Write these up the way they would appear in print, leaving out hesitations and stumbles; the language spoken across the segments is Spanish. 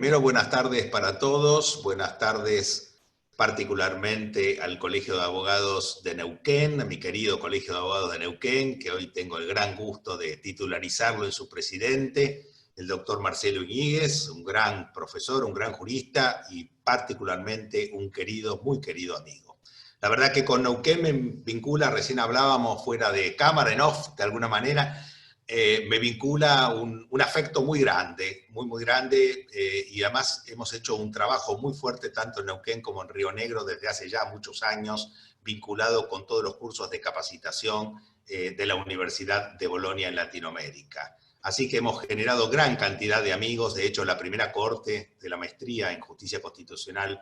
Primero, buenas tardes para todos, buenas tardes particularmente al Colegio de Abogados de Neuquén, a mi querido Colegio de Abogados de Neuquén, que hoy tengo el gran gusto de titularizarlo en su presidente, el doctor Marcelo Iñiguez, un gran profesor, un gran jurista y particularmente un querido, muy querido amigo. La verdad que con Neuquén me vincula, recién hablábamos fuera de cámara, en off, de alguna manera, me vincula un afecto muy grande, muy grande, y además hemos hecho un trabajo muy fuerte tanto en Neuquén como en Río Negro desde hace ya muchos años, vinculado con todos los cursos de capacitación de la Universidad de Bolonia en Latinoamérica. Así que hemos generado gran cantidad de amigos. De hecho, la primera corte de la maestría en Justicia Constitucional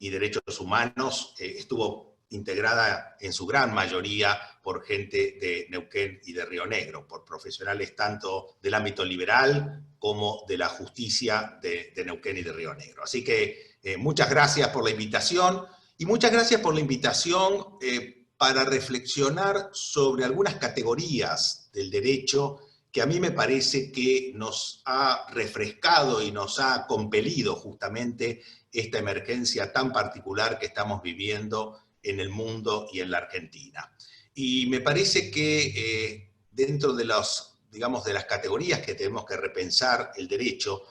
y Derechos Humanos estuvo integrada en su gran mayoría por gente de Neuquén y de Río Negro, por profesionales tanto del ámbito liberal como de la justicia de Neuquén y de Río Negro. Así que muchas gracias por la invitación y muchas gracias por la invitación para reflexionar sobre algunas categorías del derecho que a mí me parece que nos ha refrescado y nos ha compelido justamente esta emergencia tan particular que estamos viviendo en el mundo y en la Argentina. Y me parece que dentro de digamos, de las categorías que tenemos que repensar el derecho,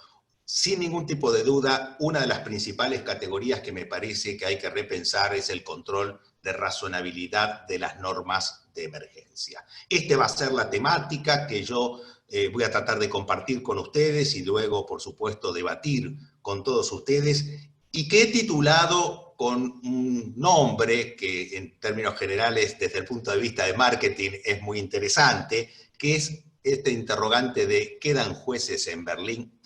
sin ningún tipo de duda, una de las principales categorías que me parece que hay que repensar es el control de razonabilidad de las normas de emergencia. Esta va a ser la temática que yo voy a tratar de compartir con ustedes y luego, por supuesto, debatir con todos ustedes, y que he titulado con un nombre que en términos generales, desde el punto de vista de marketing, es muy interesante, que es este interrogante de ¿quedan jueces en Berlín?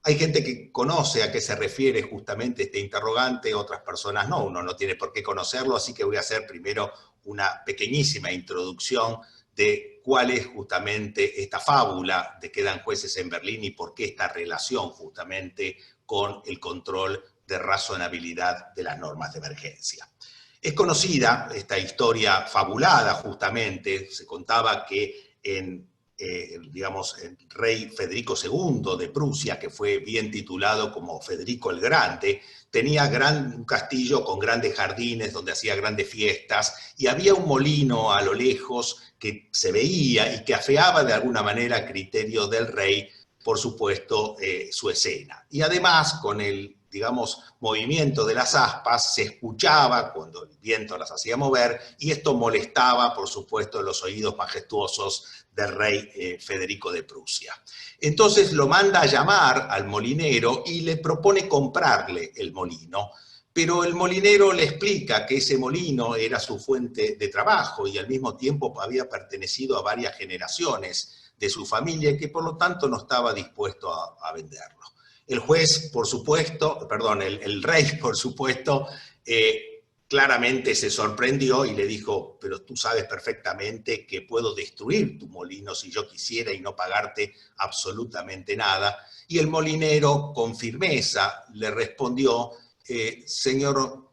Hay gente que conoce a qué se refiere justamente este interrogante, otras personas no, uno no tiene por qué conocerlo, así que voy a hacer primero una pequeñísima introducción de cuál es justamente esta fábula de quedan jueces en Berlín y por qué esta relación justamente con el control de razonabilidad de las normas de emergencia. Es conocida esta historia fabulada justamente, se contaba que digamos, el rey Federico II de Prusia, que fue bien titulado como Federico el Grande, tenía un castillo con grandes jardines donde hacía grandes fiestas y había un molino a lo lejos que se veía y que afeaba de alguna manera a criterio del rey, por supuesto, su escena. Y además, con el, digamos, movimiento de las aspas, se escuchaba cuando el viento las hacía mover y esto molestaba, por supuesto, los oídos majestuosos del rey Federico de Prusia. Entonces lo manda a llamar al molinero y le propone comprarle el molino, pero el molinero le explica que ese molino era su fuente de trabajo y al mismo tiempo había pertenecido a varias generaciones de su familia y que por lo tanto no estaba dispuesto a venderlo. El juez, por supuesto, perdón, el rey, por supuesto, claramente se sorprendió y le dijo, pero tú sabes perfectamente que puedo destruir tu molino si yo quisiera y no pagarte absolutamente nada. Y el molinero, con firmeza, le respondió, señor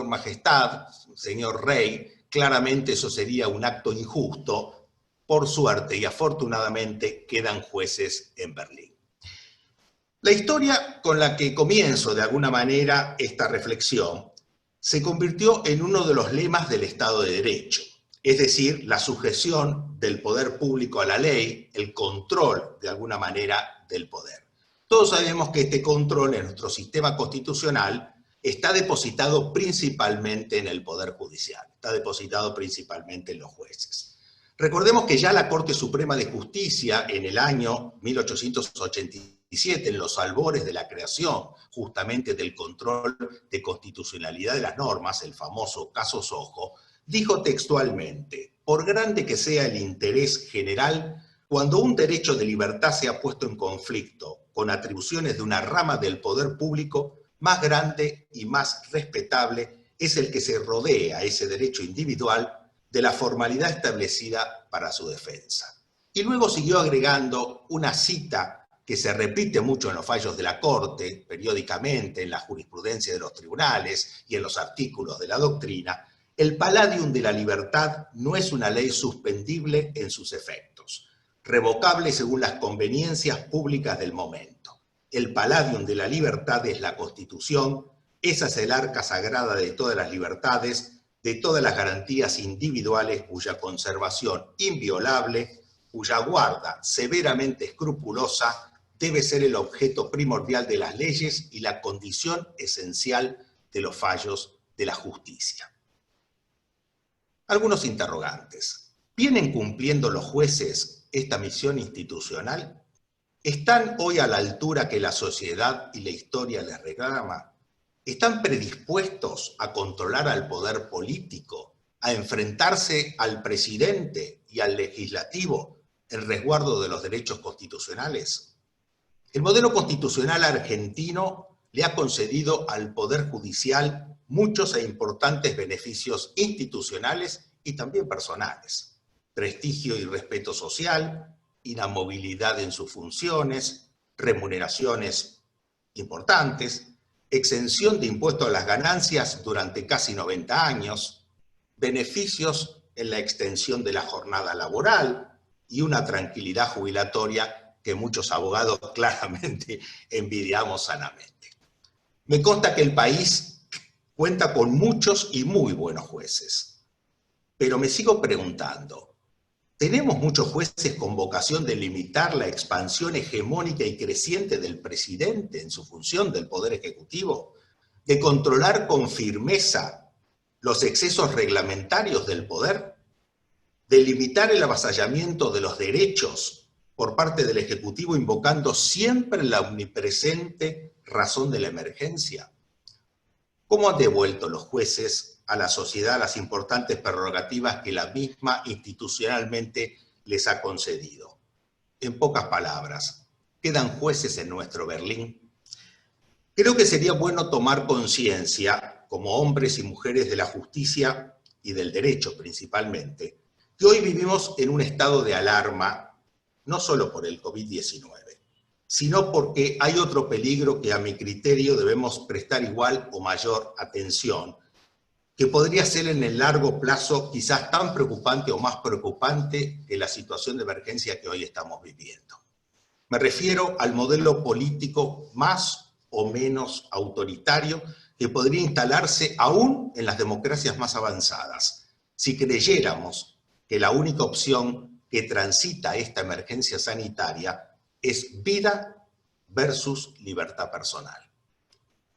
majestad, señor rey, claramente eso sería un acto injusto. Por suerte y afortunadamente quedan jueces en Berlín. La historia con la que comienzo de alguna manera esta reflexión se convirtió en uno de los lemas del Estado de Derecho, es decir, la sujeción del poder público a la ley, el control de alguna manera del poder. Todos sabemos que este control en nuestro sistema constitucional está depositado principalmente en el Poder Judicial, está depositado principalmente en los jueces. Recordemos que ya la Corte Suprema de Justicia en el año 1887, en los albores de la creación justamente del control de constitucionalidad de las normas, el famoso caso Sojo, dijo textualmente, por grande que sea el interés general, cuando un derecho de libertad sea puesto en conflicto con atribuciones de una rama del poder público, más grande y más respetable es el que se rodea a ese derecho individual de la formalidad establecida para su defensa. Y luego siguió agregando una cita que se repite mucho en los fallos de la Corte, periódicamente en la jurisprudencia de los tribunales y en los artículos de la doctrina: el palladium de la libertad no es una ley suspendible en sus efectos, revocable según las conveniencias públicas del momento. El palladium de la libertad es la Constitución, esa es el arca sagrada de todas las libertades, de todas las garantías individuales cuya conservación inviolable, cuya guarda severamente escrupulosa, debe ser el objeto primordial de las leyes y la condición esencial de los fallos de la justicia. Algunos interrogantes. ¿Vienen cumpliendo los jueces esta misión institucional? ¿Están hoy a la altura que la sociedad y la historia les reclama? ¿Están predispuestos a controlar al poder político, a enfrentarse al presidente y al legislativo en resguardo de los derechos constitucionales? El modelo constitucional argentino le ha concedido al Poder Judicial muchos e importantes beneficios institucionales y también personales. Prestigio y respeto social, inamovilidad en sus funciones, remuneraciones importantes, exención de impuesto a las ganancias durante casi 90 años, beneficios en la extensión de la jornada laboral y una tranquilidad jubilatoria que muchos abogados claramente envidiamos sanamente. Me consta que el país cuenta con muchos y muy buenos jueces, pero me sigo preguntando, ¿tenemos muchos jueces con vocación de limitar la expansión hegemónica y creciente del presidente en su función del Poder Ejecutivo? ¿De controlar con firmeza los excesos reglamentarios del poder? ¿De limitar el avasallamiento de los derechos por parte del Ejecutivo invocando siempre la omnipresente razón de la emergencia? ¿Cómo han devuelto los jueces a la sociedad las importantes prerrogativas que la misma institucionalmente les ha concedido? En pocas palabras, ¿quedan jueces en nuestro Berlín? Creo que sería bueno tomar conciencia, como hombres y mujeres de la justicia y del derecho principalmente, que hoy vivimos en un estado de alarma, no solo por el COVID-19, sino porque hay otro peligro que a mi criterio debemos prestar igual o mayor atención, que podría ser en el largo plazo quizás tan preocupante o más preocupante que la situación de emergencia que hoy estamos viviendo. Me refiero al modelo político más o menos autoritario que podría instalarse aún en las democracias más avanzadas, si creyéramos que la única opción que transita esta emergencia sanitaria es vida versus libertad personal.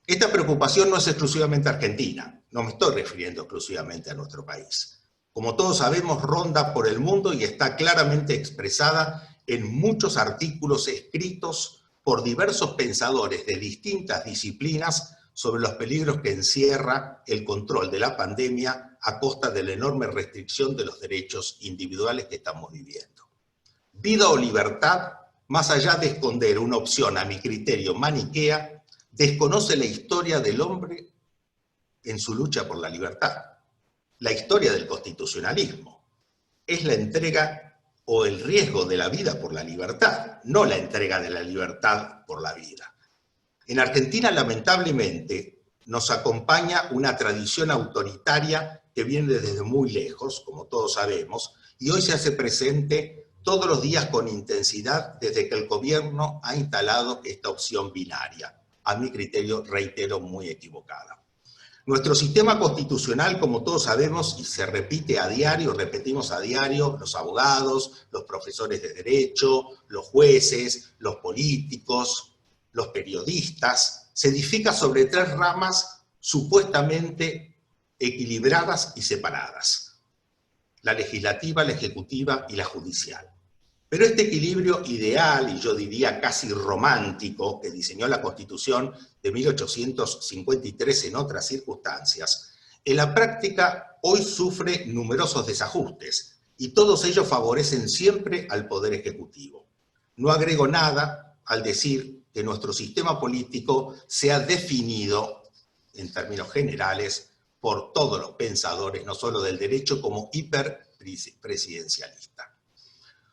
Esta preocupación no es exclusivamente argentina, no me estoy refiriendo exclusivamente a nuestro país. Como todos sabemos, ronda por el mundo y está claramente expresada en muchos artículos escritos por diversos pensadores de distintas disciplinas sobre los peligros que encierra el control de la pandemia a costa de la enorme restricción de los derechos individuales que estamos viviendo. Vida o libertad, más allá de esconder una opción a mi criterio maniquea, desconoce la historia del hombre en su lucha por la libertad. La historia del constitucionalismo es la entrega o el riesgo de la vida por la libertad, no la entrega de la libertad por la vida. En Argentina, lamentablemente, nos acompaña una tradición autoritaria que viene desde muy lejos, como todos sabemos, y hoy se hace presente todos los días con intensidad desde que el gobierno ha instalado esta opción binaria, a mi criterio, reitero, muy equivocada. Nuestro sistema constitucional, como todos sabemos, y se repite a diario, repetimos a diario, los abogados, los profesores de derecho, los jueces, los políticos, los periodistas, se edifica sobre tres ramas supuestamente equilibradas y separadas: la legislativa, la ejecutiva y la judicial. Pero este equilibrio ideal, y yo diría casi romántico, que diseñó la Constitución de 1853 en otras circunstancias, en la práctica hoy sufre numerosos desajustes, y todos ellos favorecen siempre al Poder Ejecutivo. No agrego nada al decir que nuestro sistema político se ha definido, en términos generales, por todos los pensadores, no solo del derecho, como hiperpresidencialista.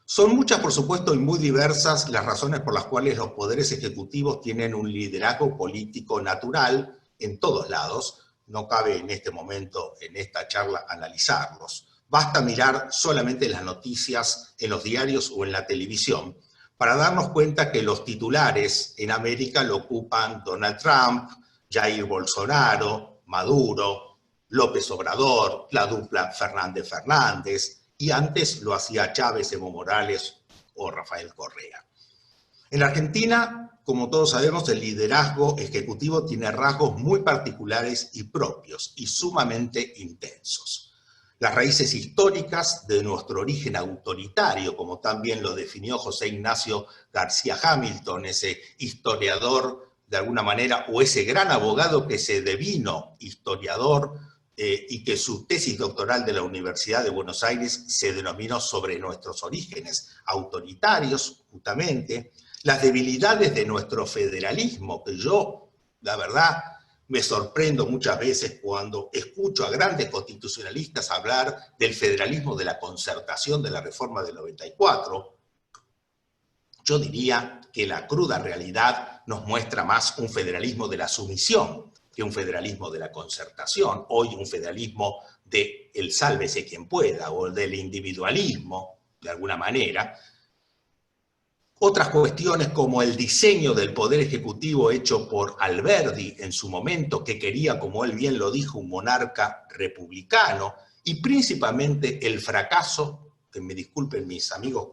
Son muchas, por supuesto, y muy diversas las razones por las cuales los poderes ejecutivos tienen un liderazgo político natural en todos lados. No cabe en este momento, en esta charla, analizarlos. Basta mirar solamente las noticias en los diarios o en la televisión para darnos cuenta que los titulares en América lo ocupan Donald Trump, Jair Bolsonaro, Maduro, López Obrador, la dupla Fernández-Fernández, y antes lo hacía Chávez, Evo Morales o Rafael Correa. En la Argentina, como todos sabemos, el liderazgo ejecutivo tiene rasgos muy particulares y propios y sumamente intensos. Las raíces históricas de nuestro origen autoritario, como también lo definió José Ignacio García Hamilton, ese historiador de alguna manera, o ese gran abogado que se devino historiador y que su tesis doctoral de la Universidad de Buenos Aires se denominó sobre nuestros orígenes autoritarios, justamente, las debilidades de nuestro federalismo, que yo, la verdad, me sorprendo muchas veces cuando escucho a grandes constitucionalistas hablar del federalismo de la concertación de la reforma del 94. Yo diría que la cruda realidad nos muestra más un federalismo de la sumisión que un federalismo de la concertación. Hoy un federalismo de el sálvese quien pueda o del individualismo, de alguna manera. Otras cuestiones como el diseño del poder ejecutivo hecho por Alberdi en su momento, que quería, como él bien lo dijo, un monarca republicano, y principalmente el fracaso, que me disculpen mis amigos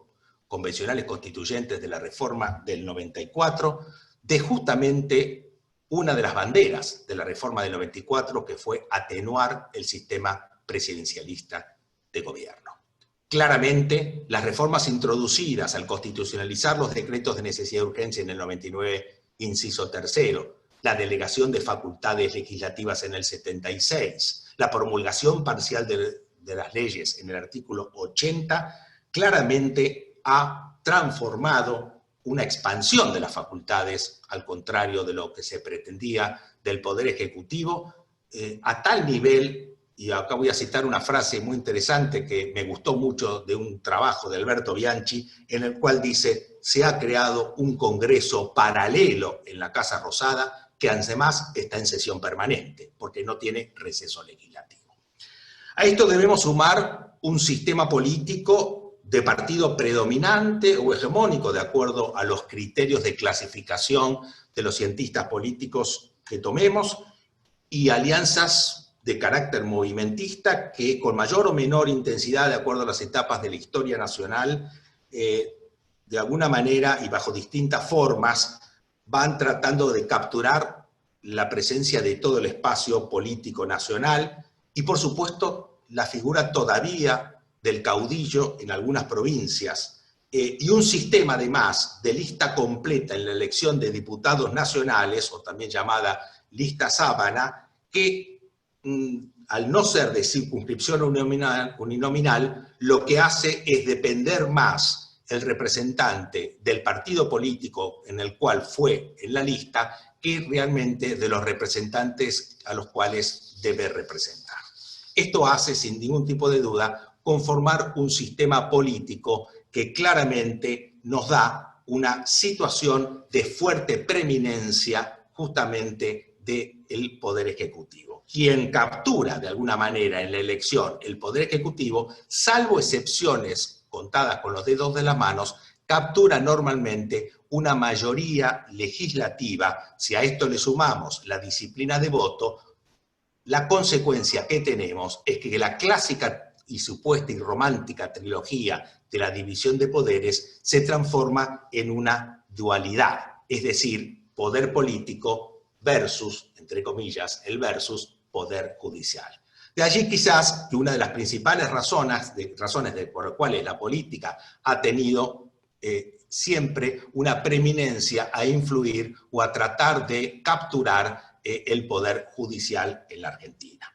convencionales constituyentes de la reforma del 94, de justamente una de las banderas de la reforma del 94, que fue atenuar el sistema presidencialista de gobierno. Claramente, las reformas introducidas al constitucionalizar los decretos de necesidad y urgencia en el 99, inciso tercero, la delegación de facultades legislativas en el 76, la promulgación parcial de las leyes en el artículo 80, claramente ha transformado una expansión de las facultades, al contrario de lo que se pretendía del Poder Ejecutivo, a tal nivel. Y acá voy a citar una frase muy interesante que me gustó mucho de un trabajo de Alberto Bianchi, en el cual dice: se ha creado un congreso paralelo en la Casa Rosada que además está en sesión permanente, porque no tiene receso legislativo. A esto debemos sumar un sistema político de partido predominante o hegemónico, de acuerdo a los criterios de clasificación de los cientistas políticos que tomemos, y alianzas de carácter movimentista que con mayor o menor intensidad, de acuerdo a las etapas de la historia nacional, de alguna manera y bajo distintas formas, van tratando de capturar la presencia de todo el espacio político nacional y, por supuesto, la figura todavía del caudillo en algunas provincias, y un sistema, además, de lista completa en la elección de diputados nacionales, o también llamada lista sábana, que al no ser de circunscripción uninominal, lo que hace es depender más el representante del partido político en el cual fue en la lista que realmente de los representantes a los cuales debe representar. Esto hace, sin ningún tipo de duda, conformar un sistema político que claramente nos da una situación de fuerte preeminencia justamente del Poder Ejecutivo. Quien captura de alguna manera en la elección el Poder Ejecutivo, salvo excepciones contadas con los dedos de las manos, captura normalmente una mayoría legislativa. Si a esto le sumamos la disciplina de voto, la consecuencia que tenemos es que la clásica y supuesta y romántica trilogía de la división de poderes se transforma en una dualidad, es decir, poder político versus, entre comillas, el versus poder judicial. De allí quizás que una de las principales razones por las cuales la política ha tenido siempre una preeminencia a influir o a tratar de capturar el poder judicial en la Argentina.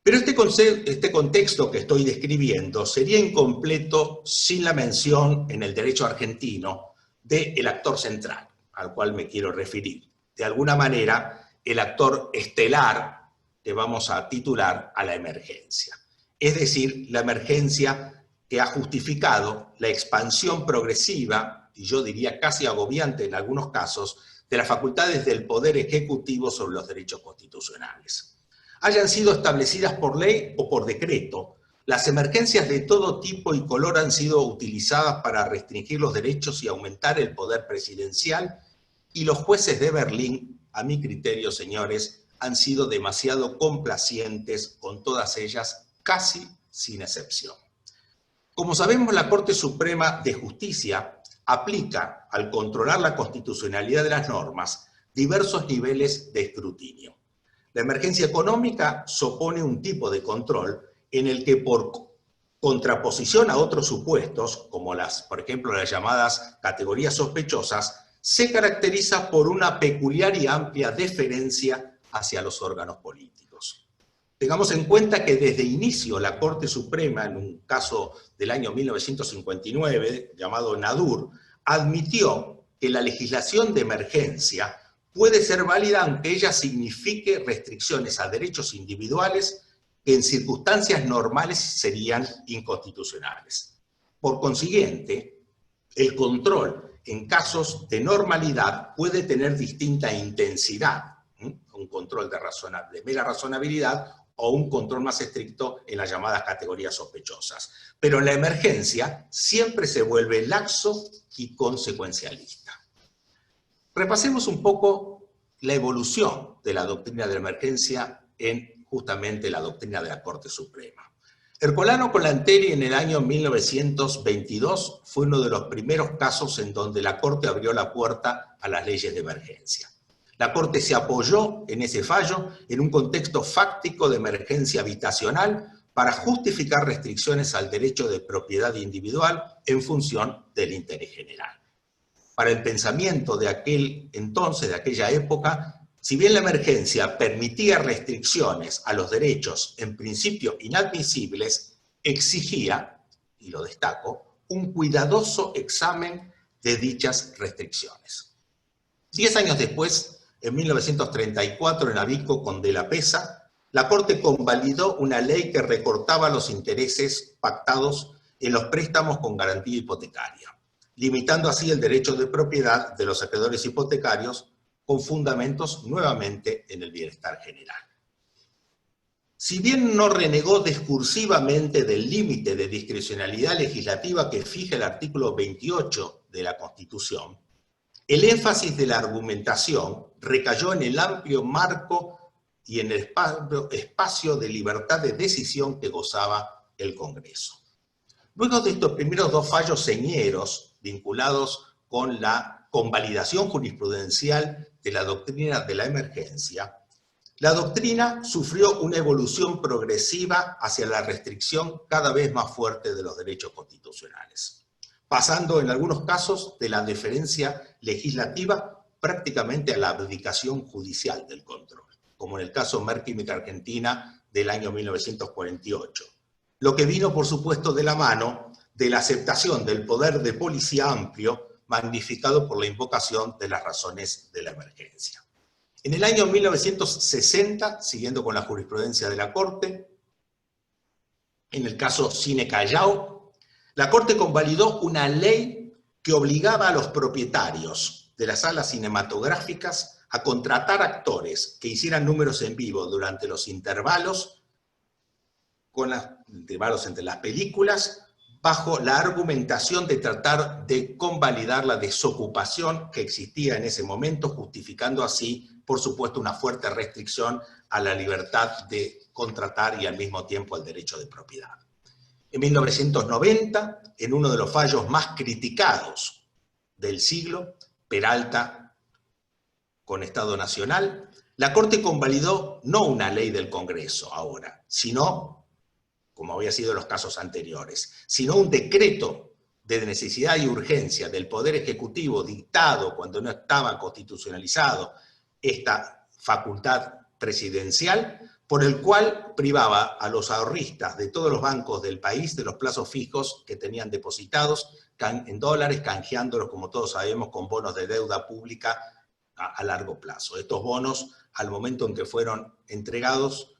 Pero este contexto que estoy describiendo sería incompleto sin la mención en el derecho argentino del actor central, al cual me quiero referir. De alguna manera, el actor estelar que vamos a titular a la emergencia. Es decir, la emergencia que ha justificado la expansión progresiva, y yo diría casi agobiante en algunos casos, de las facultades del Poder Ejecutivo sobre los derechos constitucionales. Hayan sido establecidas por ley o por decreto, Las emergencias de todo tipo y color han sido utilizadas para restringir los derechos y aumentar el poder presidencial, y los jueces de Berlín, a mi criterio, señores, han sido demasiado complacientes con todas ellas, casi sin excepción. Como sabemos, la Corte Suprema de Justicia aplica, al controlar la constitucionalidad de las normas, diversos niveles de escrutinio. La emergencia económica supone un tipo de control en el que, por contraposición a otros supuestos, como por ejemplo, las llamadas categorías sospechosas, se caracteriza por una peculiar y amplia deferencia hacia los órganos políticos. Tengamos en cuenta que desde inicio la Corte Suprema, en un caso del año 1959, llamado Nadur, admitió que la legislación de emergencia puede ser válida aunque ella signifique restricciones a derechos individuales que en circunstancias normales serían inconstitucionales. Por consiguiente, el control en casos de normalidad puede tener distinta intensidad, un control de mera razonabilidad o un control más estricto en las llamadas categorías sospechosas. Pero en la emergencia siempre se vuelve laxo y consecuencialista. Repasemos un poco la evolución de la doctrina de la emergencia en justamente la doctrina de la Corte Suprema. Ercolano Colanteri en el año 1922 fue uno de los primeros casos en donde la Corte abrió la puerta a las leyes de emergencia. La Corte se apoyó en ese fallo en un contexto fáctico de emergencia habitacional para justificar restricciones al derecho de propiedad individual en función del interés general. Para el pensamiento de aquel entonces, de aquella época, si bien la emergencia permitía restricciones a los derechos en principio inadmisibles, exigía, y lo destaco, un cuidadoso examen de dichas restricciones. 10 años después, en 1934, en Abico con De la Pesa, la Corte convalidó una ley que recortaba los intereses pactados en los préstamos con garantía hipotecaria, limitando así el derecho de propiedad de los acreedores hipotecarios con fundamentos nuevamente en el bienestar general. Si bien no renegó discursivamente del límite de discrecionalidad legislativa que fija el artículo 28 de la Constitución, el énfasis de la argumentación recayó en el amplio marco y en el espacio de libertad de decisión que gozaba el Congreso. Luego de estos primeros dos fallos señeros vinculados con la convalidación jurisprudencial de la doctrina de la emergencia, la doctrina sufrió una evolución progresiva hacia la restricción cada vez más fuerte de los derechos constitucionales, pasando en algunos casos de la deferencia legislativa prácticamente a la abdicación judicial del control, como en el caso Merck Argentina del año 1948, lo que vino por supuesto de la mano de la aceptación del poder de policía amplio magnificado por la invocación de las razones de la emergencia. En el año 1960, siguiendo con la jurisprudencia de la Corte, en el caso Cine Callao, la Corte convalidó una ley que obligaba a los propietarios de las salas cinematográficas a contratar actores que hicieran números en vivo durante los intervalos, intervalos entre las películas, bajo la argumentación de tratar de convalidar la desocupación que existía en ese momento, justificando así, por supuesto, una fuerte restricción a la libertad de contratar y al mismo tiempo al derecho de propiedad. En 1990, en uno de los fallos más criticados del siglo, Peralta con Estado Nacional, la Corte convalidó no una ley del Congreso ahora, sino, como había sido en los casos anteriores, sino un decreto de necesidad y urgencia del Poder Ejecutivo dictado cuando no estaba constitucionalizado esta facultad presidencial, por el cual privaba a los ahorristas de todos los bancos del país de los plazos fijos que tenían depositados en dólares, canjeándolos, como todos sabemos, con bonos de deuda pública a largo plazo. Estos bonos, al momento en que fueron entregados,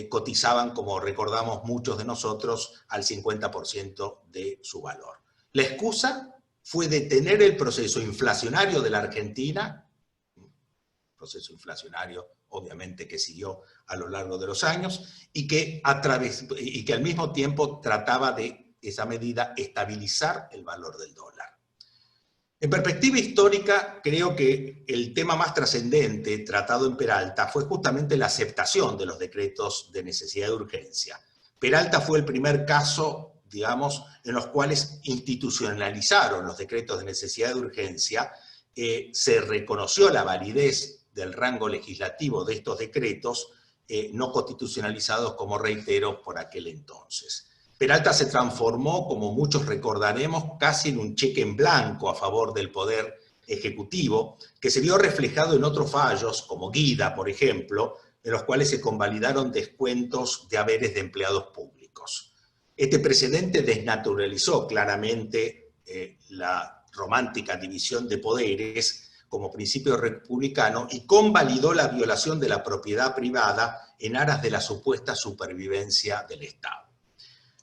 cotizaban, como recordamos muchos de nosotros, al 50% de su valor. La excusa fue detener el proceso inflacionario de la Argentina, proceso inflacionario, obviamente, que siguió a lo largo de los años, y que al mismo tiempo trataba de, esa medida, estabilizar el valor del dólar. En perspectiva histórica, creo que el tema más trascendente tratado en Peralta fue justamente la aceptación de los decretos de necesidad y urgencia. Peralta fue el primer caso, digamos, en los cuales institucionalizaron los decretos de necesidad y urgencia, se reconoció la validez del rango legislativo de estos decretos, no constitucionalizados, como reitero, por aquel entonces. Peralta se transformó, como muchos recordaremos, casi en un cheque en blanco a favor del Poder Ejecutivo, que se vio reflejado en otros fallos, como Guida, por ejemplo, en los cuales se convalidaron descuentos de haberes de empleados públicos. Este precedente desnaturalizó claramente la romántica división de poderes como principio republicano y convalidó la violación de la propiedad privada en aras de la supuesta supervivencia del Estado.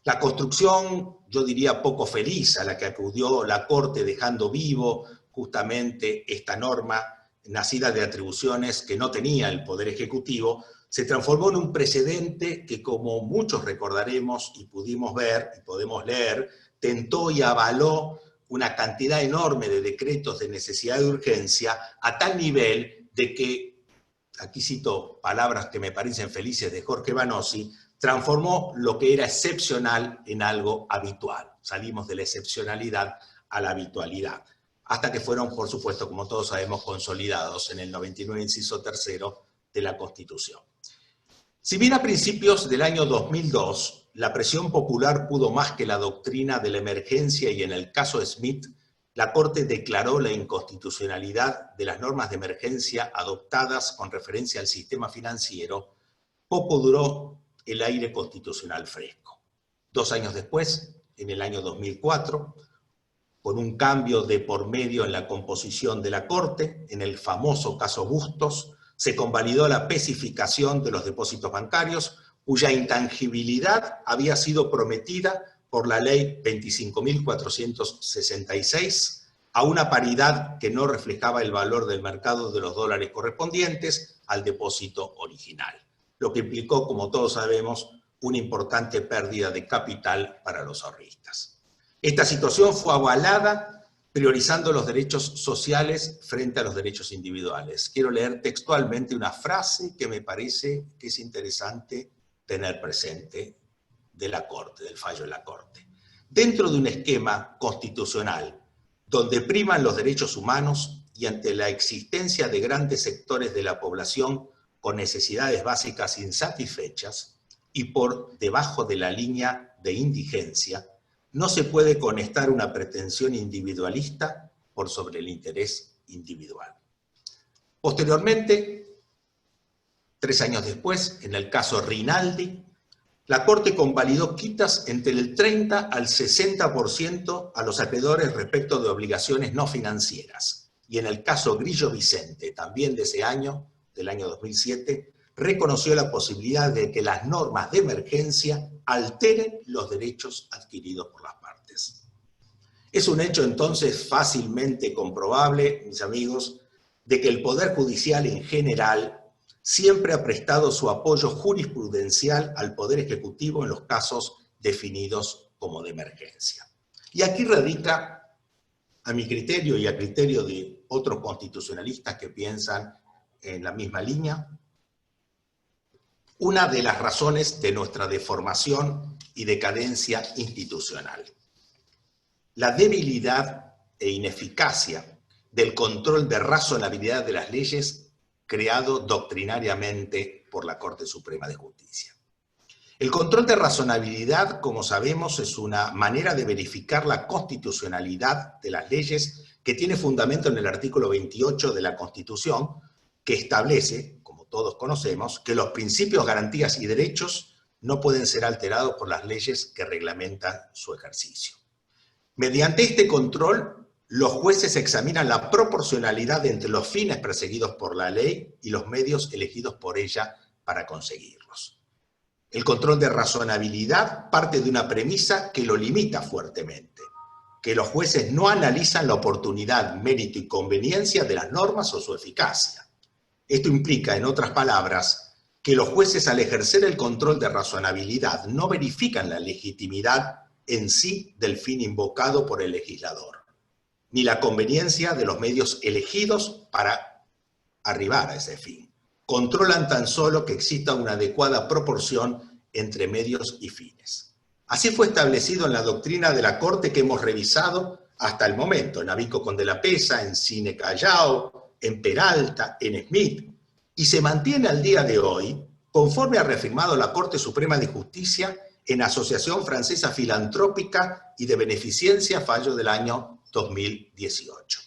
La construcción, yo diría, poco feliz a la que acudió la Corte dejando vivo justamente esta norma nacida de atribuciones que no tenía el Poder Ejecutivo, se transformó en un precedente que, como muchos recordaremos y pudimos ver y podemos leer, tentó y avaló una cantidad enorme de decretos de necesidad y urgencia a tal nivel de que, aquí cito palabras que me parecen felices de Jorge Vanossi, transformó lo que era excepcional en algo habitual. Salimos de la excepcionalidad a la habitualidad, hasta que fueron, por supuesto, como todos sabemos, consolidados en el 99, inciso tercero de la Constitución. Si bien a principios del año 2002 la presión popular pudo más que la doctrina de la emergencia y en el caso Smith, la Corte declaró la inconstitucionalidad de las normas de emergencia adoptadas con referencia al sistema financiero, poco duró el aire constitucional fresco. 2 años después, en el año 2004, con un cambio de por medio en la composición de la Corte, en el famoso caso Bustos, se convalidó la especificación de los depósitos bancarios, cuya intangibilidad había sido prometida por la ley 25.466 a una paridad que no reflejaba el valor del mercado de los dólares correspondientes al depósito original, lo que implicó, como todos sabemos, una importante pérdida de capital para los ahorristas. Esta situación fue avalada priorizando los derechos sociales frente a los derechos individuales. Quiero leer textualmente una frase que me parece que es interesante tener presente de la Corte, del fallo de la Corte. Dentro de un esquema constitucional donde priman los derechos humanos y ante la existencia de grandes sectores de la población con necesidades básicas insatisfechas y por debajo de la línea de indigencia, no se puede conectar una pretensión individualista por sobre el interés individual. Posteriormente, 3 años después, en el caso Rinaldi, la Corte convalidó quitas entre el 30 al 60% a los acreedores respecto de obligaciones no financieras. Y en el caso Grillo Vicente, también de ese año, del año 2007, reconoció la posibilidad de que las normas de emergencia alteren los derechos adquiridos por las partes. Es un hecho entonces fácilmente comprobable, mis amigos, de que el Poder Judicial en general siempre ha prestado su apoyo jurisprudencial al Poder Ejecutivo en los casos definidos como de emergencia. Y aquí radica, a mi criterio y a criterio de otros constitucionalistas que piensan en la misma línea, una de las razones de nuestra deformación y decadencia institucional. La debilidad e ineficacia del control de razonabilidad de las leyes creado doctrinariamente por la Corte Suprema de Justicia. El control de razonabilidad, como sabemos, es una manera de verificar la constitucionalidad de las leyes que tiene fundamento en el artículo 28 de la Constitución, que establece, como todos conocemos, que los principios, garantías y derechos no pueden ser alterados por las leyes que reglamentan su ejercicio. Mediante este control, los jueces examinan la proporcionalidad entre los fines perseguidos por la ley y los medios elegidos por ella para conseguirlos. El control de razonabilidad parte de una premisa que lo limita fuertemente, que los jueces no analizan la oportunidad, mérito y conveniencia de las normas o su eficacia. Esto implica, en otras palabras, que los jueces al ejercer el control de razonabilidad no verifican la legitimidad en sí del fin invocado por el legislador, ni la conveniencia de los medios elegidos para arribar a ese fin. Controlan tan solo que exista una adecuada proporción entre medios y fines. Así fue establecido en la doctrina de la Corte que hemos revisado hasta el momento, en Abico con de la Pesa, en Cine Callao, en Peralta, en Smith, y se mantiene al día de hoy, conforme ha reafirmado la Corte Suprema de Justicia en Asociación Francesa Filantrópica y de Beneficencia, fallo del año 2018.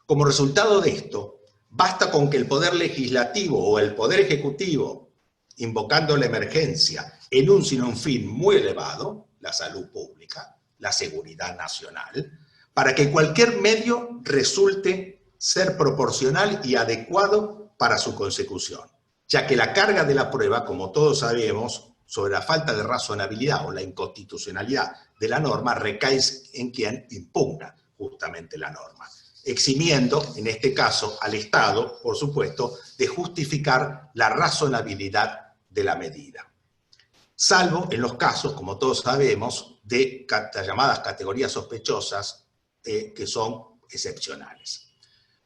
Como resultado de esto, basta con que el Poder Legislativo o el Poder Ejecutivo, invocando la emergencia, enuncie un fin muy elevado, la salud pública, la seguridad nacional, para que cualquier medio resulte ser proporcional y adecuado para su consecución, ya que la carga de la prueba, como todos sabemos, sobre la falta de razonabilidad o la inconstitucionalidad de la norma recae en quien impugna justamente la norma, eximiendo, en este caso, al Estado, por supuesto, de justificar la razonabilidad de la medida. Salvo en los casos, como todos sabemos, de las llamadas categorías sospechosas, que son excepcionales.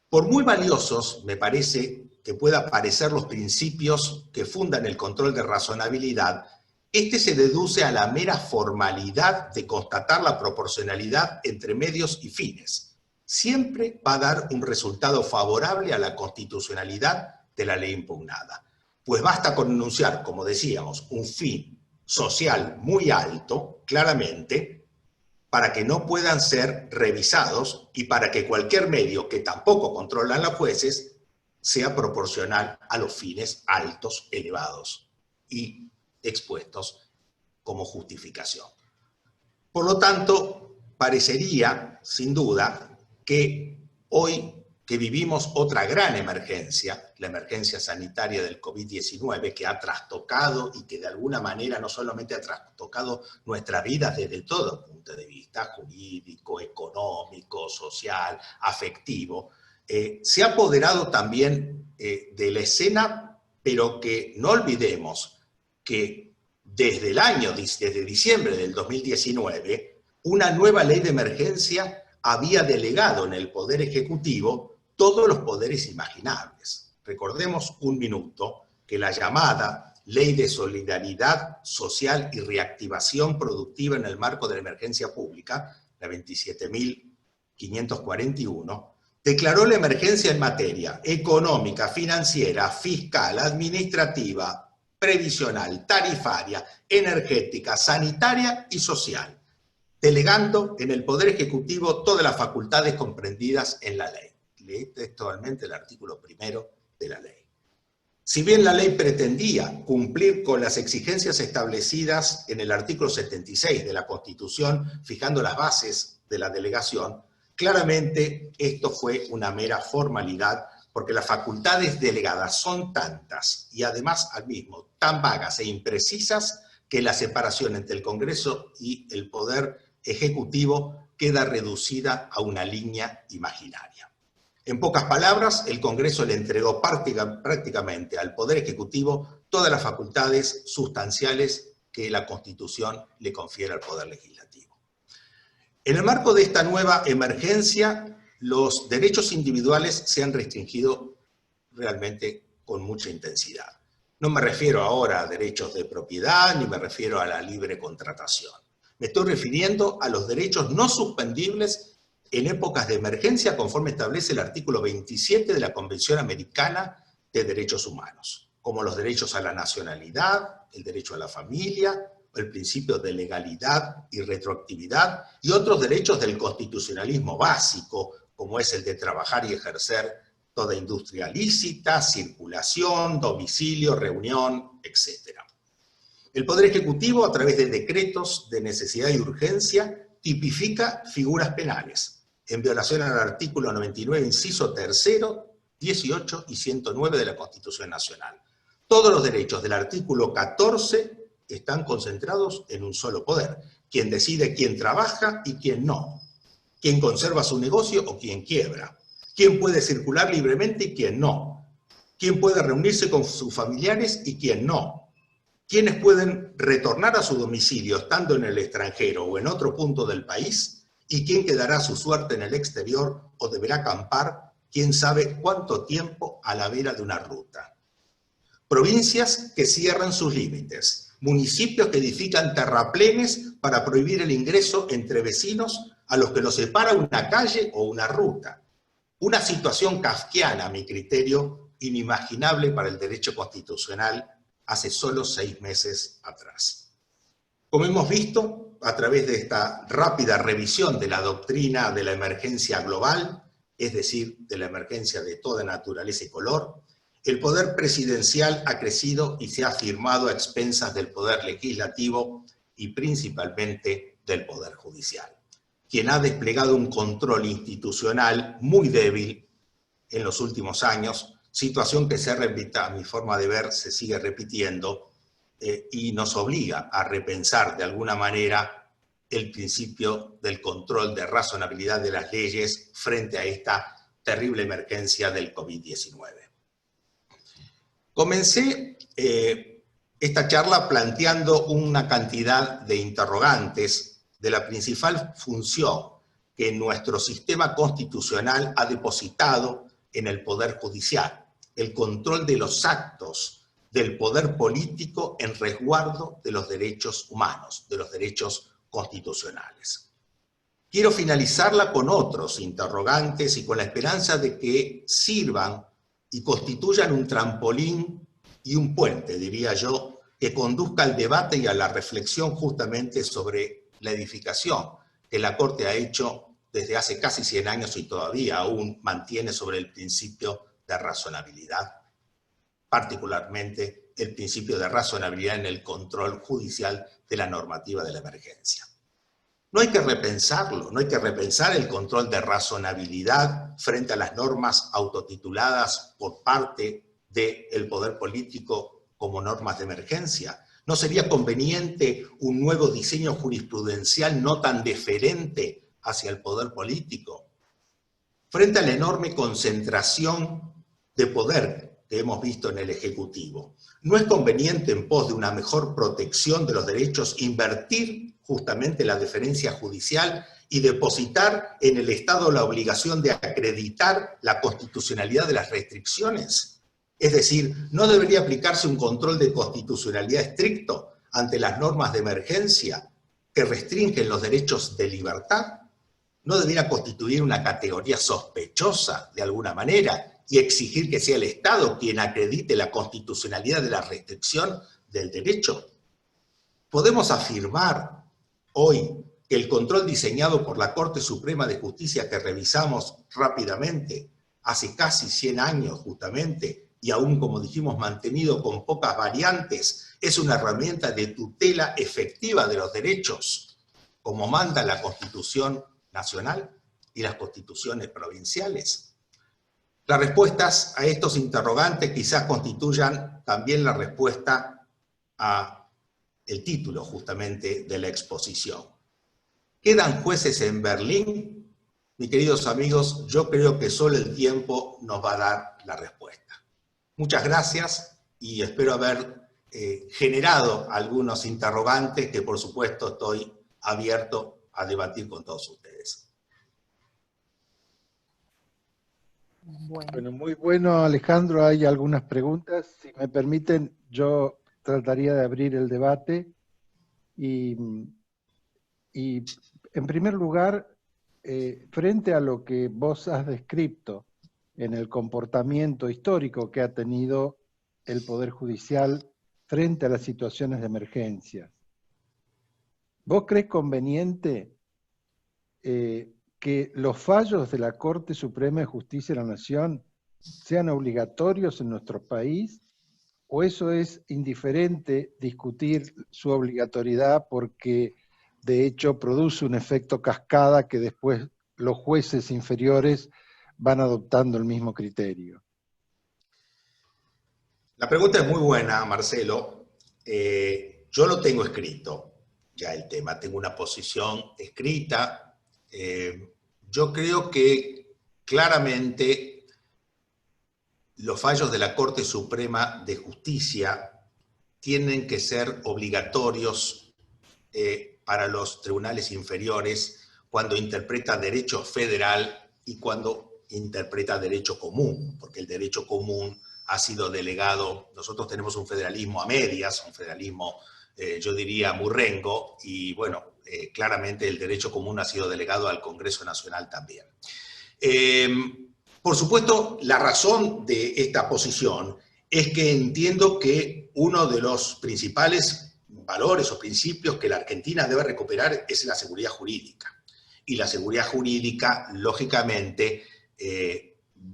Por muy valiosos, me parece que puedan parecer los principios que fundan el control de razonabilidad, este se deduce a la mera formalidad de constatar la proporcionalidad entre medios y fines. Siempre va a dar un resultado favorable a la constitucionalidad de la ley impugnada, pues basta con enunciar, como decíamos, un fin social muy alto, claramente, para que no puedan ser revisados y para que cualquier medio que tampoco controlan los jueces sea proporcional a los fines altos, elevados y expuestos como justificación. Por lo tanto, parecería, sin duda, que hoy que vivimos otra gran emergencia, la emergencia sanitaria del COVID-19, que ha trastocado y que de alguna manera no solamente ha trastocado nuestras vidas desde todo punto de vista, jurídico, económico, social, afectivo, se ha apoderado también de la escena, pero que no olvidemos que desde diciembre del 2019, una nueva ley de emergencia había delegado en el Poder Ejecutivo todos los poderes imaginables. Recordemos un minuto que la llamada Ley de Solidaridad Social y Reactivación Productiva en el marco de la emergencia pública, la 27.541, declaró la emergencia en materia económica, financiera, fiscal, administrativa, previsional, tarifaria, energética, sanitaria y social, delegando en el Poder Ejecutivo todas las facultades comprendidas en la ley. Leí textualmente el artículo 1 de la ley. Si bien la ley pretendía cumplir con las exigencias establecidas en el artículo 76 de la Constitución, fijando las bases de la delegación, claramente esto fue una mera formalidad, porque las facultades delegadas son tantas y además al mismo tan vagas e imprecisas que la separación entre el Congreso y el Poder Ejecutivo queda reducida a una línea imaginaria. En pocas palabras, el Congreso le entregó prácticamente al Poder Ejecutivo todas las facultades sustanciales que la Constitución le confiere al Poder Legislativo. En el marco de esta nueva emergencia, los derechos individuales se han restringido realmente con mucha intensidad. No me refiero ahora a derechos de propiedad, ni me refiero a la libre contratación. Me estoy refiriendo a los derechos no suspendibles en épocas de emergencia, conforme establece el artículo 27 de la Convención Americana de Derechos Humanos, como los derechos a la nacionalidad, el derecho a la familia, el principio de legalidad y retroactividad, y otros derechos del constitucionalismo básico, como es el de trabajar y ejercer toda industria lícita, circulación, domicilio, reunión, etc. El Poder Ejecutivo, a través de decretos de necesidad y urgencia, tipifica figuras penales, en violación al artículo 99, inciso 3, 18 y 109 de la Constitución Nacional. Todos los derechos del artículo 14 están concentrados en un solo poder, quien decide quién trabaja y quién no, quién conserva su negocio o quién quiebra, quién puede circular libremente y quién no, quién puede reunirse con sus familiares y quién no, quiénes pueden retornar a su domicilio estando en el extranjero o en otro punto del país, y quién quedará a su suerte en el exterior o deberá acampar quién sabe cuánto tiempo a la vera de una ruta. Provincias que cierran sus límites, municipios que edifican terraplenes para prohibir el ingreso entre vecinos a los que los separa una calle o una ruta. Una situación kafkiana, a mi criterio, inimaginable para el derecho constitucional hace solo 6 meses atrás. Como hemos visto, a través de esta rápida revisión de la doctrina de la emergencia global, es decir, de la emergencia de toda naturaleza y color, el poder presidencial ha crecido y se ha afirmado a expensas del poder legislativo y principalmente del poder judicial, quien ha desplegado un control institucional muy débil en los últimos años, situación que se repita, a mi forma de ver, se sigue repitiendo y nos obliga a repensar de alguna manera el principio del control de razonabilidad de las leyes frente a esta terrible emergencia del COVID-19. Comencé esta charla planteando una cantidad de interrogantes de la principal función que nuestro sistema constitucional ha depositado en el Poder Judicial, el control de los actos del poder político en resguardo de los derechos humanos, de los derechos constitucionales. Quiero finalizarla con otros interrogantes y con la esperanza de que sirvan y constituyan un trampolín y un puente, diría yo, que conduzca al debate y a la reflexión justamente sobre la edificación que la Corte ha hecho desde hace casi 100 años y todavía aún mantiene sobre el principio de razonabilidad, particularmente el principio de razonabilidad en el control judicial de la normativa de la emergencia. No hay que repensarlo, no hay que repensar el control de razonabilidad frente a las normas autotituladas por parte del poder político como normas de emergencia. ¿No sería conveniente un nuevo diseño jurisprudencial no tan deferente hacia el poder político? Frente a la enorme concentración de poder que hemos visto en el Ejecutivo, ¿no es conveniente en pos de una mejor protección de los derechos invertir justamente la deferencia judicial y depositar en el Estado la obligación de acreditar la constitucionalidad de las restricciones? Es decir, ¿no debería aplicarse un control de constitucionalidad estricto ante las normas de emergencia que restringen los derechos de libertad? ¿No debería constituir una categoría sospechosa de alguna manera y exigir que sea el Estado quien acredite la constitucionalidad de la restricción del derecho? Podemos afirmar hoy que el control diseñado por la Corte Suprema de Justicia que revisamos rápidamente hace casi 100 años justamente, y aún como dijimos mantenido con pocas variantes, es una herramienta de tutela efectiva de los derechos, como manda la Constitución Nacional y las constituciones provinciales. Las respuestas a estos interrogantes quizás constituyan también la respuesta a el título justamente de la exposición. ¿Quedan jueces en Berlín? Mis queridos amigos, yo creo que solo el tiempo nos va a dar la respuesta. Muchas gracias y espero haber generado algunos interrogantes que por supuesto estoy abierto a debatir con todos ustedes. Bueno, muy bueno, Alejandro. Hay algunas preguntas. Si me permiten, yo trataría de abrir el debate y en primer lugar, frente a lo que vos has descrito en el comportamiento histórico que ha tenido el Poder Judicial frente a las situaciones de emergencia, ¿vos crees conveniente que los fallos de la Corte Suprema de Justicia de la Nación sean obligatorios en nuestro país? ¿O eso es indiferente discutir su obligatoriedad porque de hecho produce un efecto cascada que después los jueces inferiores van adoptando el mismo criterio? La pregunta es muy buena, Marcelo. Yo lo tengo escrito, ya el tema, tengo una posición escrita. Yo creo que claramente los fallos de la Corte Suprema de Justicia tienen que ser obligatorios para los tribunales inferiores cuando interpreta derecho federal y cuando interpreta derecho común, porque el derecho común ha sido delegado. Nosotros tenemos un federalismo a medias, un federalismo, yo diría, murrengo, y bueno, claramente el derecho común ha sido delegado al Congreso Nacional también. Por supuesto, la razón de esta posición es que entiendo que uno de los principales valores o principios que la Argentina debe recuperar es la seguridad jurídica. Y la seguridad jurídica, lógicamente,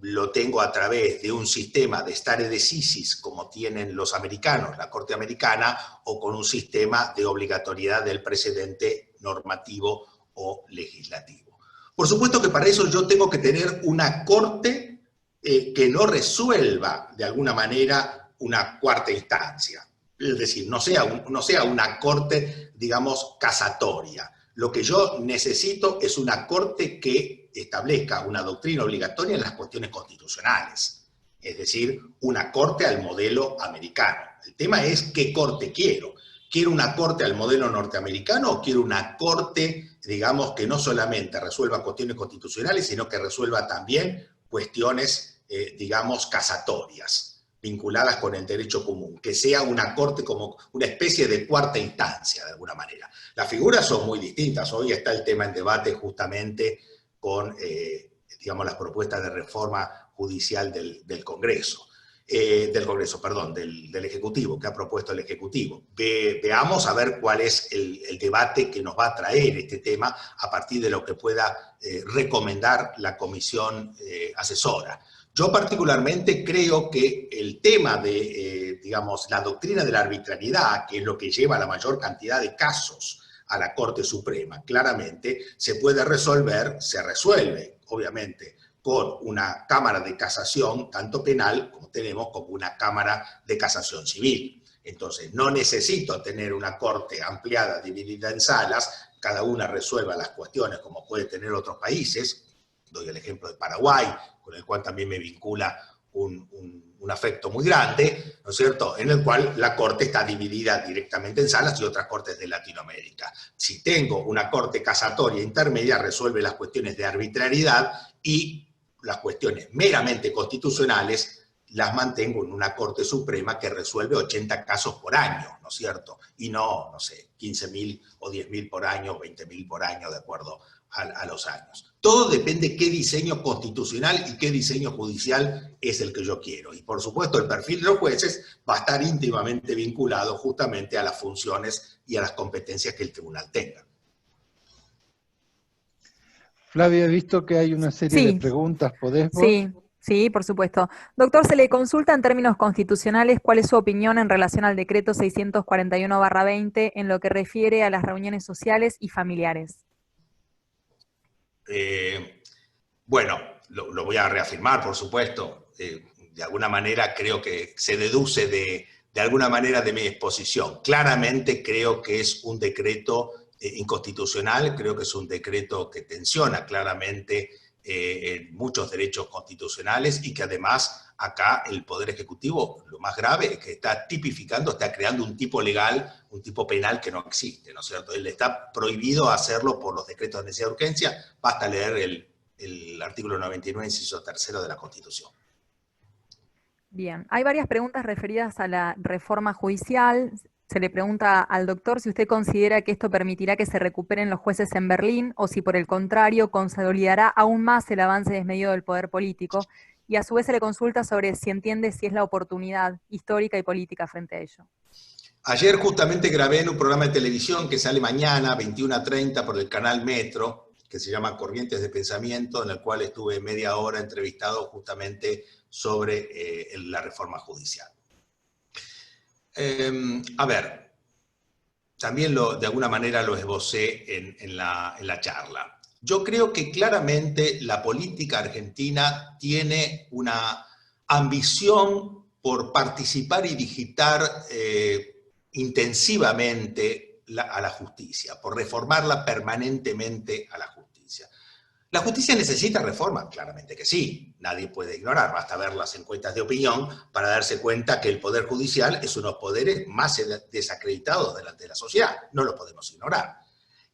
lo tengo a través de un sistema de stare decisis como tienen los americanos, la Corte Americana, o con un sistema de obligatoriedad del precedente normativo o legislativo. Por supuesto que para eso yo tengo que tener una Corte que no resuelva de alguna manera una cuarta instancia. Es decir, no sea una Corte, digamos, casatoria. Lo que yo necesito es una Corte que establezca una doctrina obligatoria en las cuestiones constitucionales. Es decir, una Corte al modelo americano. El tema es qué Corte quiero. ¿Quiero una Corte al modelo norteamericano o quiero una Corte, digamos, que no solamente resuelva cuestiones constitucionales, sino que resuelva también cuestiones, digamos, casatorias, vinculadas con el derecho común, que sea una Corte como una especie de cuarta instancia, de alguna manera? Las figuras son muy distintas. Hoy está el tema en debate justamente con, digamos, las propuestas de reforma judicial del Congreso. Del Ejecutivo, que ha propuesto el Ejecutivo. Veamos a ver cuál es el debate que nos va a traer este tema a partir de lo que pueda recomendar la comisión asesora. Yo particularmente creo que el tema de, digamos, la doctrina de la arbitrariedad, que es lo que lleva a la mayor cantidad de casos a la Corte Suprema, claramente se puede resolver, se resuelve, obviamente, con una Cámara de Casación, tanto penal como tenemos, como una Cámara de Casación civil. Entonces, no necesito tener una Corte ampliada, dividida en salas, cada una resuelva las cuestiones como puede tener otros países. Doy el ejemplo de Paraguay, con el cual también me vincula un afecto muy grande, ¿no es cierto?, en el cual la Corte está dividida directamente en salas y otras cortes de Latinoamérica. Si tengo una Corte casatoria intermedia, resuelve las cuestiones de arbitrariedad y las cuestiones meramente constitucionales las mantengo en una Corte Suprema que resuelve 80 casos por año, ¿no es cierto? Y no sé, 15.000 o 10.000 por año, 20.000 por año, de acuerdo a los años. Todo depende qué diseño constitucional y qué diseño judicial es el que yo quiero. Y por supuesto el perfil de los jueces va a estar íntimamente vinculado justamente a las funciones y a las competencias que el tribunal tenga. Flavia, he visto que hay una serie de preguntas. ¿Podés vos? Sí, por supuesto. Doctor, se le consulta en términos constitucionales cuál es su opinión en relación al decreto 641/20 en lo que refiere a las reuniones sociales y familiares. Bueno, lo voy a reafirmar, por supuesto. De alguna manera creo que se deduce de alguna manera de mi exposición. Claramente creo que es un decreto inconstitucional, creo que es un decreto que tensiona claramente muchos derechos constitucionales y que además acá el Poder Ejecutivo, lo más grave es que está tipificando, está creando un tipo legal, un tipo penal que no existe, ¿no es cierto? Él está prohibido hacerlo por los decretos de necesidad de urgencia, basta leer el artículo 99, inciso 3 de la Constitución. Bien, hay varias preguntas referidas a la reforma judicial. Se le pregunta al doctor si usted considera que esto permitirá que se recuperen los jueces en Berlín o si por el contrario consolidará aún más el avance desmedido del poder político, y a su vez se le consulta sobre si entiende si es la oportunidad histórica y política frente a ello. Ayer justamente grabé en un programa de televisión que sale mañana, 21:30, por el canal Metro, que se llama Corrientes de Pensamiento, en el cual estuve media hora entrevistado justamente sobre la reforma judicial. A ver, también de alguna manera lo esbocé en la charla. Yo creo que claramente la política argentina tiene una ambición por participar y digitar intensivamente a la justicia, por reformarla permanentemente a la justicia. ¿La justicia necesita reforma? Claramente que sí, nadie puede ignorar, basta ver las encuestas de opinión para darse cuenta que el Poder Judicial es uno de los poderes más desacreditados delante de la sociedad, no lo podemos ignorar.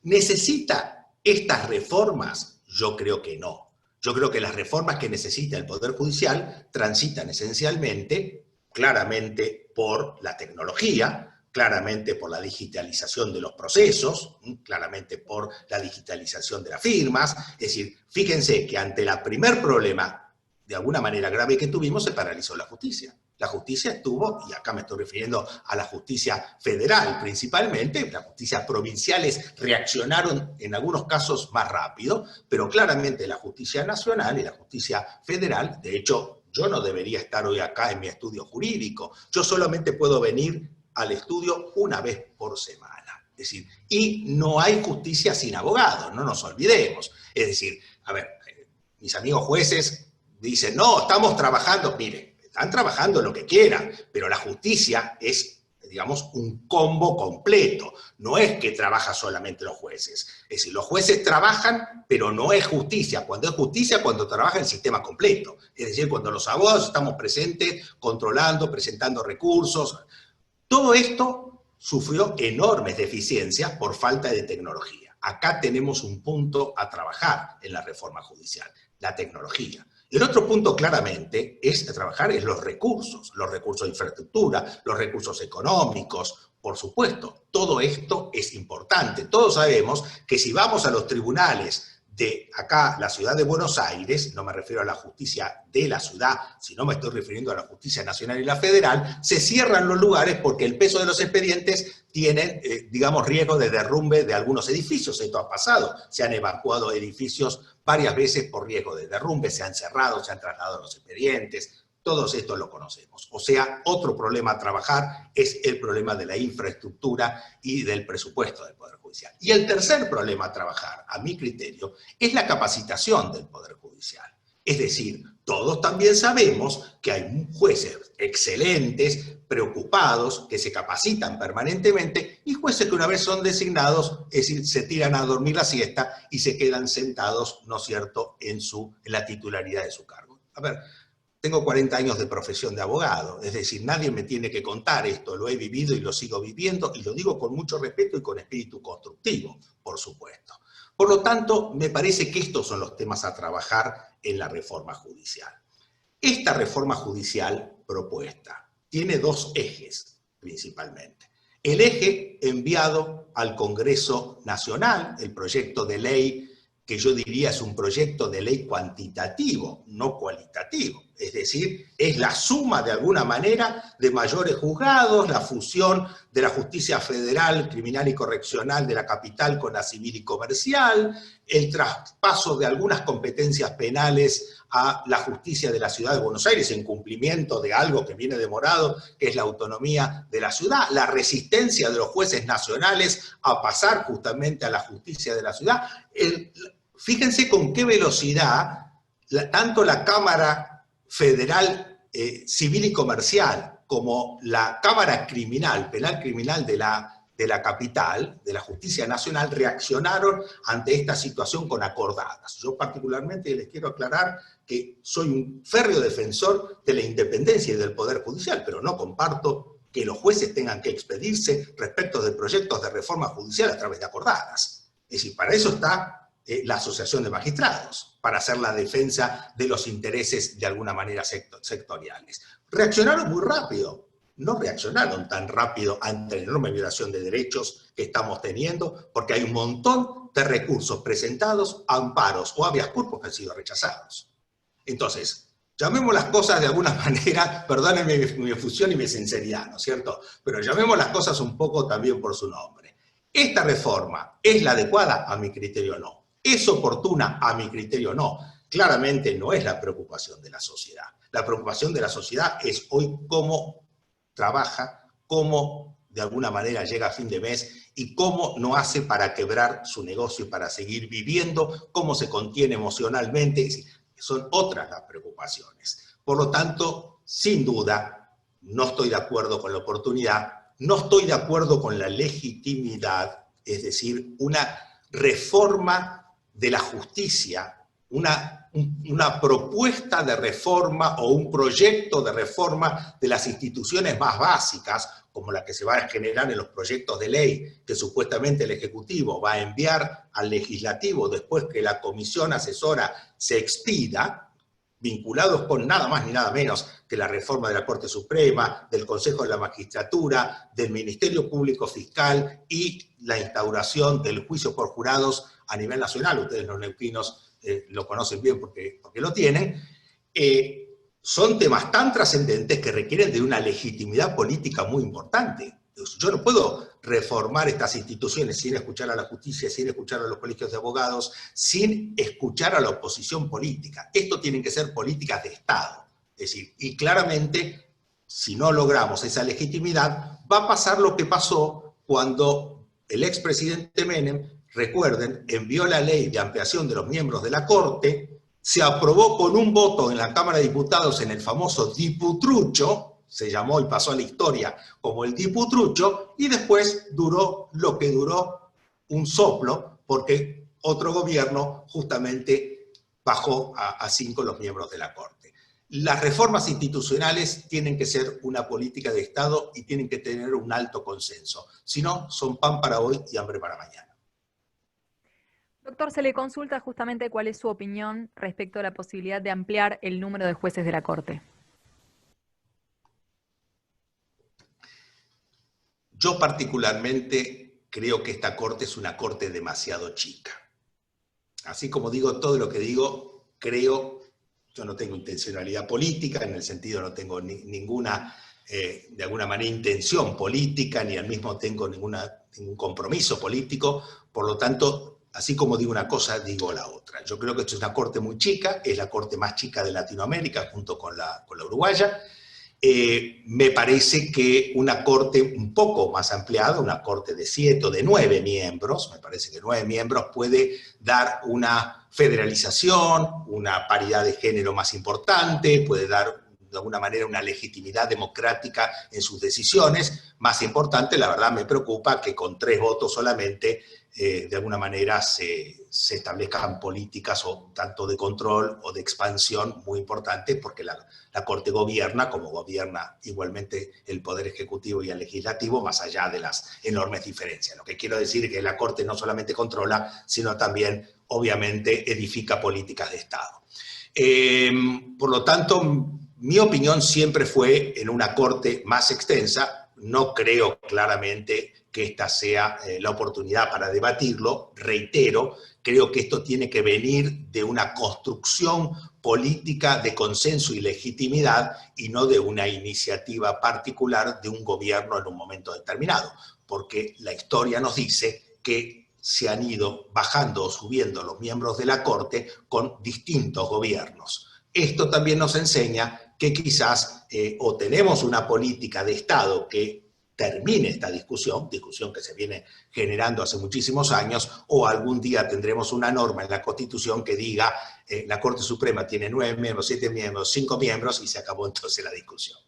¿Necesita estas reformas? Yo creo que no. Yo creo que las reformas que necesita el Poder Judicial transitan esencialmente, claramente por la tecnología, claramente por la digitalización de los procesos, claramente por la digitalización de las firmas. Es decir, fíjense que ante el primer problema, de alguna manera grave que tuvimos, se paralizó la justicia. La justicia estuvo, y acá me estoy refiriendo a la justicia federal principalmente, las justicias provinciales reaccionaron en algunos casos más rápido, pero claramente la justicia nacional y la justicia federal, de hecho, yo no debería estar hoy acá en mi estudio jurídico, yo solamente puedo venir al estudio una vez por semana. Es decir, y no hay justicia sin abogados, no nos olvidemos. Es decir, a ver, mis amigos jueces dicen, no, estamos trabajando, miren, están trabajando lo que quieran, pero la justicia es, digamos, un combo completo. No es que trabaja solamente los jueces. Es decir, los jueces trabajan, pero no es justicia. Cuando es justicia, cuando trabaja el sistema completo. Es decir, cuando los abogados estamos presentes, controlando, presentando recursos. Todo esto sufrió enormes deficiencias por falta de tecnología. Acá tenemos un punto a trabajar en la reforma judicial, la tecnología. El otro punto claramente es trabajar en los recursos de infraestructura, los recursos económicos, por supuesto. Todo esto es importante. Todos sabemos que si vamos a los tribunales de acá, la ciudad de Buenos Aires, no me refiero a la justicia de la ciudad, sino me estoy refiriendo a la justicia nacional y la federal, se cierran los lugares porque el peso de los expedientes tienen, digamos, riesgo de derrumbe de algunos edificios. Esto ha pasado, se han evacuado edificios varias veces por riesgo de derrumbe, se han cerrado, se han trasladado los expedientes, todos estos lo conocemos. O sea, otro problema a trabajar es el problema de la infraestructura y del presupuesto del Poder Judicial. Y el tercer problema a trabajar, a mi criterio, es la capacitación del Poder Judicial. Es decir, todos también sabemos que hay jueces excelentes, preocupados, que se capacitan permanentemente, y jueces que una vez son designados, es decir, se tiran a dormir la siesta y se quedan sentados, ¿no es cierto?, en la titularidad de su cargo. A ver, tengo 40 años de profesión de abogado, es decir, nadie me tiene que contar esto, lo he vivido y lo sigo viviendo, y lo digo con mucho respeto y con espíritu constructivo, por supuesto. Por lo tanto, me parece que estos son los temas a trabajar en la reforma judicial. Esta reforma judicial propuesta tiene dos ejes, principalmente. El eje enviado al Congreso Nacional, el proyecto de ley que yo diría es un proyecto de ley cuantitativo, no cualitativo. Es decir, es la suma de alguna manera de mayores juzgados, la fusión de la justicia federal, criminal y correccional de la capital con la civil y comercial, el traspaso de algunas competencias penales a la justicia de la ciudad de Buenos Aires en cumplimiento de algo que viene demorado, que es la autonomía de la ciudad, la resistencia de los jueces nacionales a pasar justamente a la justicia de la ciudad. Fíjense con qué velocidad tanto la Cámara Federal Civil y Comercial como la Cámara Criminal, Penal Criminal de la capital, de la Justicia Nacional, reaccionaron ante esta situación con acordadas. Yo particularmente les quiero aclarar que soy un férreo defensor de la independencia y del Poder Judicial, pero no comparto que los jueces tengan que expedirse respecto de proyectos de reforma judicial a través de acordadas. Es decir, para eso está la Asociación de Magistrados, para hacer la defensa de los intereses de alguna manera sectoriales. Reaccionaron muy rápido, no reaccionaron tan rápido ante la enorme violación de derechos que estamos teniendo, porque hay un montón de recursos presentados, amparos o habeas corpus que han sido rechazados. Entonces, llamemos las cosas de alguna manera, perdónenme mi efusión y mi sinceridad, ¿no es cierto? Pero llamemos las cosas un poco también por su nombre. ¿Esta reforma es la adecuada? A mi criterio no. ¿Es oportuna? A mi criterio no. Claramente no es la preocupación de la sociedad. La preocupación de la sociedad es hoy cómo trabaja, cómo de alguna manera llega a fin de mes y cómo no hace para quebrar su negocio y para seguir viviendo, cómo se contiene emocionalmente. Son otras las preocupaciones. Por lo tanto, sin duda, no estoy de acuerdo con la oportunidad, no estoy de acuerdo con la legitimidad, es decir, una reforma de la justicia una propuesta de reforma o un proyecto de reforma de las instituciones más básicas, como la que se va a generar en los proyectos de ley que supuestamente el Ejecutivo va a enviar al Legislativo después que la comisión asesora se expida, vinculados con nada más ni nada menos que la reforma de la Corte Suprema, del Consejo de la Magistratura, del Ministerio Público Fiscal y la instauración del juicio por jurados a nivel nacional. Ustedes los neuquinos lo conocen bien porque lo tienen. Son temas tan trascendentes que requieren de una legitimidad política muy importante. Yo no puedo reformar estas instituciones sin escuchar a la justicia, sin escuchar a los colegios de abogados, sin escuchar a la oposición política. Esto tienen que ser políticas de Estado. Es decir, y claramente, si no logramos esa legitimidad, va a pasar lo que pasó cuando el expresidente Menem, recuerden, envió la ley de ampliación de los miembros de la Corte, se aprobó con un voto en la Cámara de Diputados en el famoso Diputrucho, se llamó y pasó a la historia como el Diputrucho, y después duró lo que duró un soplo, porque otro gobierno justamente bajó a 5 los miembros de la Corte. Las reformas institucionales tienen que ser una política de Estado y tienen que tener un alto consenso. Si no, son pan para hoy y hambre para mañana. Doctor, se le consulta justamente cuál es su opinión respecto a la posibilidad de ampliar el número de jueces de la Corte. Yo particularmente creo que esta Corte es una Corte demasiado chica. Así como digo todo lo que digo, creo, yo no tengo intencionalidad política, en el sentido no tengo ninguna, de alguna manera, intención política, ni al mismo tengo ningún compromiso político, por lo tanto, así como digo una cosa, digo la otra. Yo creo que esto es una Corte muy chica, es la Corte más chica de Latinoamérica, junto con la uruguaya. Me parece que una Corte un poco más ampliada, una Corte de 7 o de 9 miembros, me parece que 9 miembros puede dar una federalización, una paridad de género más importante, puede dar de alguna manera una legitimidad democrática en sus decisiones. Más importante, la verdad me preocupa que con 3 votos solamente de alguna manera se establezcan políticas o tanto de control o de expansión muy importantes, porque la Corte gobierna, como gobierna igualmente el Poder Ejecutivo y el Legislativo, más allá de las enormes diferencias. Lo que quiero decir es que la Corte no solamente controla, sino también, obviamente, edifica políticas de Estado. Por lo tanto, mi opinión siempre fue en una Corte más extensa. No creo claramente que esta sea la oportunidad para debatirlo. Reitero, creo que esto tiene que venir de una construcción política de consenso y legitimidad y no de una iniciativa particular de un gobierno en un momento determinado, porque la historia nos dice que se han ido bajando o subiendo los miembros de la Corte con distintos gobiernos. Esto también nos enseña que quizás o tenemos una política de Estado que termine esta discusión que se viene generando hace muchísimos años, o algún día tendremos una norma en la Constitución que diga la Corte Suprema tiene 9 miembros, 7 miembros, 5 miembros, y se acabó entonces la discusión.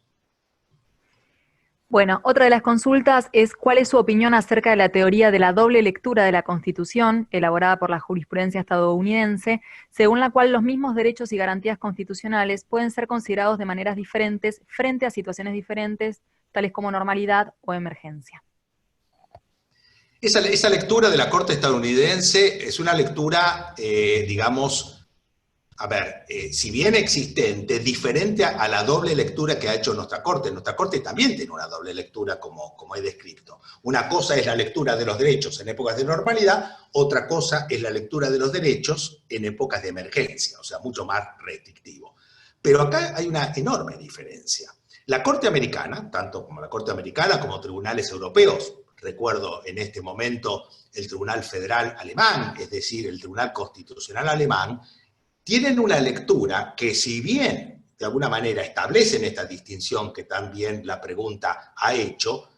Bueno, otra de las consultas es ¿cuál es su opinión acerca de la teoría de la doble lectura de la Constitución, elaborada por la jurisprudencia estadounidense, según la cual los mismos derechos y garantías constitucionales pueden ser considerados de maneras diferentes frente a situaciones diferentes, tales como normalidad o emergencia? Esa lectura de la Corte estadounidense es una lectura, digamos, a ver, si bien existente, diferente a la doble lectura que ha hecho nuestra Corte. Nuestra Corte también tiene una doble lectura, como he descrito. Una cosa es la lectura de los derechos en épocas de normalidad, otra cosa es la lectura de los derechos en épocas de emergencia, o sea, mucho más restrictivo. Pero acá hay una enorme diferencia. La Corte americana, tanto como la Corte americana como tribunales europeos, recuerdo en este momento el Tribunal Federal alemán, es decir, el Tribunal Constitucional alemán, tienen una lectura que, si bien de alguna manera establecen esta distinción que también la pregunta ha hecho,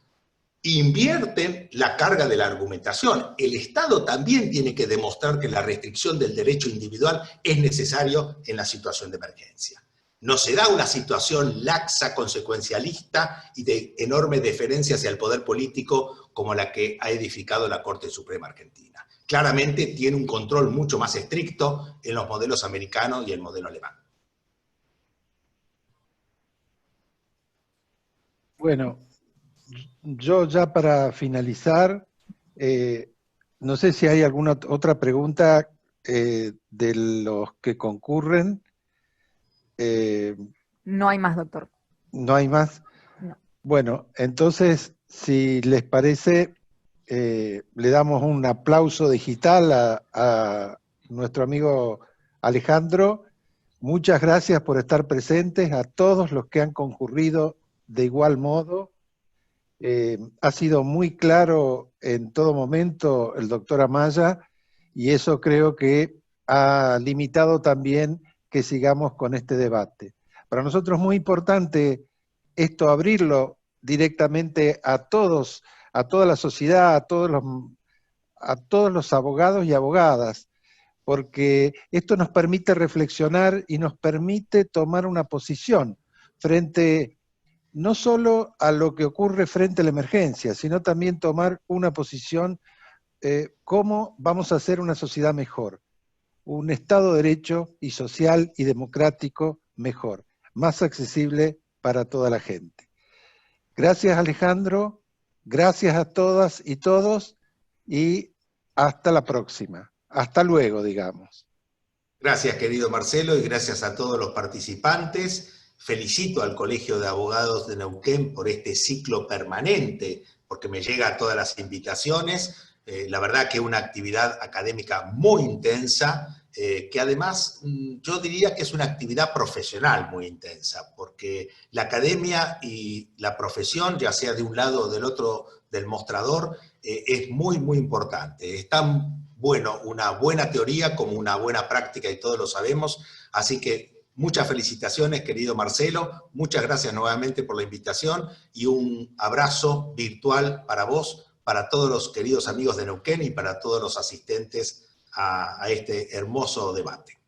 invierten la carga de la argumentación. El Estado también tiene que demostrar que la restricción del derecho individual es necesario en la situación de emergencia. No se da una situación laxa, consecuencialista y de enorme deferencia hacia el poder político como la que ha edificado la Corte Suprema Argentina. claramente tiene un control mucho más estricto en los modelos americanos y el modelo alemán. Bueno, yo ya para finalizar, no sé si hay alguna otra pregunta de los que concurren. No hay más, doctor. ¿No hay más? No. Bueno, entonces, si les parece, le damos un aplauso digital a nuestro amigo Alejandro. Muchas gracias por estar presentes, a todos los que han concurrido de igual modo. Ha sido muy claro en todo momento el doctor Amaya, y eso creo que ha limitado también que sigamos con este debate. Para nosotros es muy importante esto, abrirlo directamente a todos, a toda la sociedad, a todos los abogados y abogadas, porque esto nos permite reflexionar y nos permite tomar una posición frente no solo a lo que ocurre frente a la emergencia, sino también tomar una posición, cómo vamos a hacer una sociedad mejor, un Estado de Derecho y social y democrático mejor, más accesible para toda la gente. Gracias, Alejandro, gracias a todas y todos, y hasta la próxima. Hasta luego, digamos. Gracias, querido Marcelo, y gracias a todos los participantes. Felicito al Colegio de Abogados de Neuquén por este ciclo permanente, porque me llegan todas las invitaciones. La verdad que una actividad académica muy intensa, que además yo diría que es una actividad profesional muy intensa, porque la academia y la profesión, ya sea de un lado o del otro del mostrador, es muy, muy importante. Es tan bueno una buena teoría como una buena práctica, y todos lo sabemos, así que muchas felicitaciones, querido Marcelo, muchas gracias nuevamente por la invitación, y un abrazo virtual para vos, para todos los queridos amigos de Neuquén y para todos los asistentes a este hermoso debate.